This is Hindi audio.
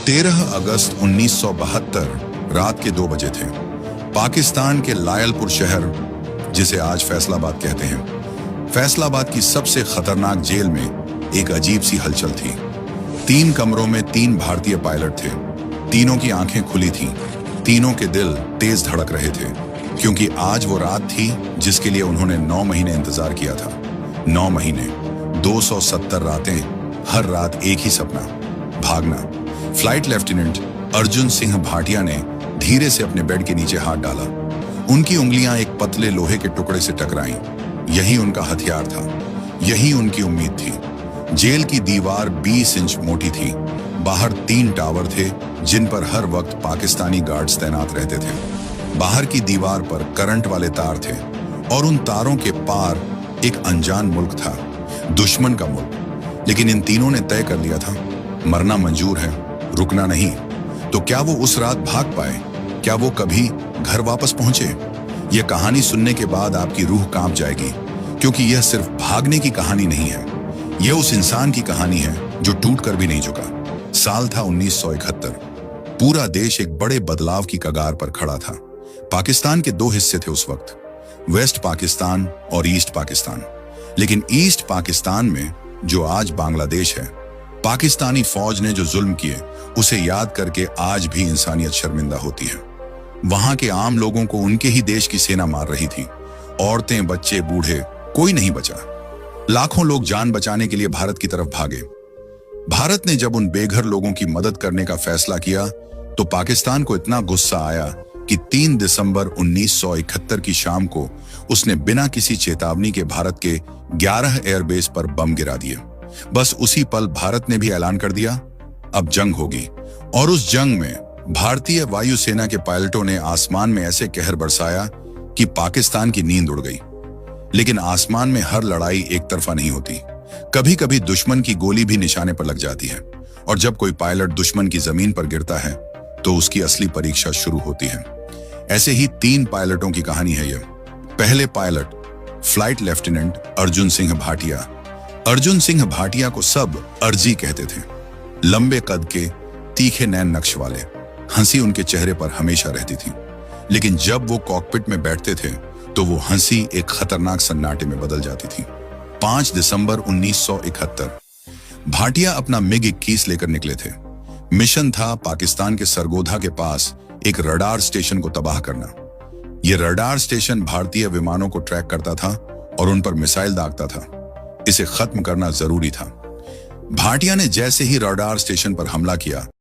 13 अगस्त 1972 रात के 2 बजे थे। पाकिस्तान के लायलपुर शहर, जिसे आज फैसलाबाद कहते हैं, फैसलाबाद की सबसे खतरनाक जेल में एक अजीब सी हलचल थी। 3 कमरों में 3 भारतीय पायलट थे। तीनों की आंखें खुली थीं, तीनों के दिल तेज धड़क रहे थे, क्योंकि आज वो रात थी जिसके लिए उन्होंने 9 महीने इंतजार किया था। 9 महीने, 270 रातें, हर रात एक ही सपना, भागना। फ्लाइट लेफ्टिनेंट अर्जुन सिंह भाटिया ने धीरे से अपने बेड के नीचे हाथ डाला। उनकी उंगलियां एक पतले लोहे के टुकड़े से टकराईं। यही उनका हथियार था, यही उनकी उम्मीद थी। जेल की दीवार 20 इंच मोटी थी। बाहर 3 टावर थे जिन पर हर वक्त पाकिस्तानी गार्ड्स तैनात रहते थे। बाहर की दीवार पर करंट वाले तार थे और उन तारों के पार एक अनजान मुल्क था, दुश्मन का मुल्क। लेकिन इन तीनों ने तय कर लिया था, मरना मंजूर है, रुकना नहीं। तो क्या वो उस रात भाग पाए? क्या वो कभी घर वापस पहुंचे? यह कहानी सुनने के बाद आपकी रूह कांप जाएगी, क्योंकि यह सिर्फ भागने की कहानी नहीं है। यह उस इंसान की कहानी है जो टूट कर भी नहीं झुका। साल था 1971। पूरा देश एक बड़े बदलाव की कगार पर खड़ा था। पाकिस्तान के 2 हिस्से थे उस वक्त, वेस्ट पाकिस्तान और ईस्ट पाकिस्तान। लेकिन ईस्ट पाकिस्तान में, जो आज बांग्लादेश है, पाकिस्तानी फौज ने जो जुल्म किए उसे याद करके आज भी इंसानियत शर्मिंदा होती है। वहां के आम लोगों को उनके ही देश की सेना मार रही थी। औरतें, बच्चे, बूढ़े, कोई नहीं बचा। लाखों लोग जान बचाने के लिए भारत की तरफ भागे। भारत ने जब उन बेघर लोगों की मदद करने का फैसला किया तो पाकिस्तान को इतना गुस्सा आया कि 3 दिसंबर 1971 की शाम को उसने बिना किसी चेतावनी के भारत के 11 एयरबेस पर बम गिरा दिए। बस उसी पल भारत ने भी ऐलान कर दिया, अब जंग होगी। और उस जंग में भारतीय वायुसेना के पायलटों ने आसमान में ऐसे कहर बरसाया कि पाकिस्तान की नींद उड़ गई। लेकिन आसमान में हर लड़ाई एक तरफा नहीं होती। कभी कभी दुश्मन की गोली भी निशाने पर लग जाती है, और जब कोई पायलट दुश्मन की जमीन पर गिरता है तो उसकी असली परीक्षा शुरू होती है। ऐसे ही 3 पायलटों की कहानी है यह। पहले pilot flight lieutenant Arjun Singh Bhatia. Arjun Singh Bhatia को सब अर्जी कहते थे। लंबे कद के, तीखे नैन नक्श वाले, हंसी उनके चेहरे पर हमेशा रहती थी। लेकिन जब वो कॉकपिट में बैठते थे तो वो हंसी एक खतरनाक सन्नाटे में बदल जाती थी। 5 दिसंबर 1971 भाटिया अपना मिग 21 लेकर निकले थे। मिशन था पाकिस्तान के सरगोधा के पास एक रडार स्टेशन को तबाह करना। यह रडार स्टेशन भारतीय विमानों को ट्रैक करता था और उन पर मिसाइल दागता था। इसे खत्म करना जरूरी था। भाटिया ने जैसे ही रडार स्टेशन पर हमला किया,